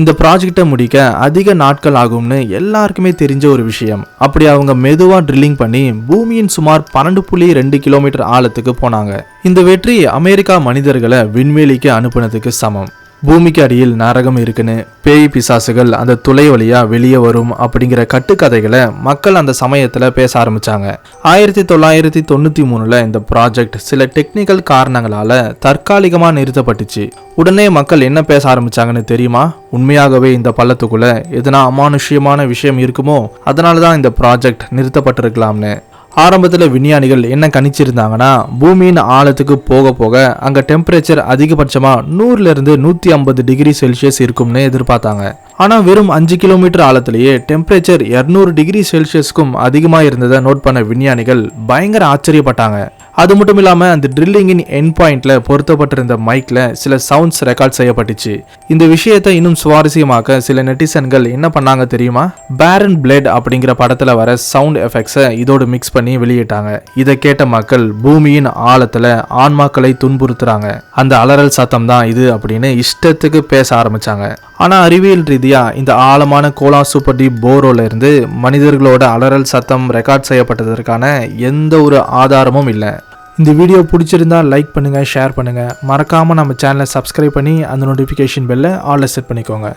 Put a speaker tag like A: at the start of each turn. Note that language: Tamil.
A: இந்த ப்ராஜெக்டை முடிக்க அதிக நாட்கள் ஆகும்னு எல்லாருக்குமே தெரிஞ்ச ஒரு விஷயம். அப்படி அவங்க மெதுவா ட்ரில்லிங் பண்ணி பூமியின் சுமார் 12.2 கிலோமீட்டர் ஆழத்துக்கு போனாங்க. இந்த வெற்றி அமெரிக்கா மனிதர்களை விண்வெளிக்கு அனுப்புனதுக்கு சமம். பூமிக்கு அடியில் நரகம் இருக்குன்னு, பேய் பிசாசுகள் அந்த துளை வழியா வெளியே வரும் அப்படிங்கிற கட்டுக்கதைகளை மக்கள் அந்த சமயத்துல பேச ஆரம்பிச்சாங்க. 1993 இந்த ப்ராஜெக்ட் சில டெக்னிக்கல் காரணங்களால தற்காலிகமா நிறுத்தப்பட்டுச்சு. உடனே மக்கள் என்ன பேச ஆரம்பிச்சாங்கன்னு தெரியுமா? உண்மையாகவே இந்த பள்ளத்துக்குள்ள எதனா அமானுஷ்யமான விஷயம் இருக்குமோ, அதனாலதான் இந்த ப்ராஜெக்ட் நிறுத்தப்பட்டிருக்கலாம்னு. ஆரம்பத்தில் விஞ்ஞானிகள் என்ன கணிச்சிருந்தாங்கன்னா, பூமியின் ஆழத்துக்கு போக போக அங்கே டெம்பரேச்சர் அதிகபட்சமாக 100 to 150 டிகிரி செல்சியஸ் இருக்கும்னு எதிர்பார்த்தாங்க. ஆனால் வெறும் 5 கிலோமீட்டர் ஆழத்திலேயே டெம்பரேச்சர் 200 டிகிரி செல்சியஸ்க்கும் அதிகமாக இருந்ததை நோட் பண்ண விஞ்ஞானிகள் பயங்கர ஆச்சரியப்பட்டாங்க. அது மட்டும் இல்லாமல் அந்த ட்ரில்லிங்கின் எண்ட் பாயிண்ட்ல பொருத்தப்பட்டிருந்த மைக்ல சில சவுண்ட்ஸ் ரெக்கார்ட் செய்யப்பட்டுச்சு. இந்த விஷயத்தை இன்னும் சுவாரஸ்யமாக்க சில நெட்டிசன்கள் என்ன பண்ணாங்க தெரியுமா? பேரன் பிளேட் அப்படிங்கிற படத்துல வர சவுண்ட் எஃபெக்ட்ஸை இதோடு மிக்ஸ் பண்ணி வெளியிட்டாங்க. இதை கேட்ட மக்கள் பூமியின் ஆழத்துல ஆன்மாக்களை துன்புறுத்துறாங்க, அந்த அலறல் சத்தம் தான் இது அப்படின்னு இஷ்டத்துக்கு பேச ஆரம்பிச்சாங்க. ஆனா அறிவியல் ரீதியா இந்த ஆழமான கோலா சூப்பர் டீப் போரோல இருந்து மனிதர்களோட அலறல் சத்தம் ரெக்கார்ட் செய்யப்பட்டதற்கான எந்த ஒரு ஆதாரமும் இல்லை. இந்த வீடியோ பிடிச்சிருந்தா லைக் பண்ணுங்க, ஷேர் பண்ணுங்க, மறக்காம நம்ம சேனலை சப்ஸ்கிரைப் பண்ணி அந்த நோட்டிஃபிகேஷன் பெல்லை ஆல்ல செட் பண்ணிக்கோங்க.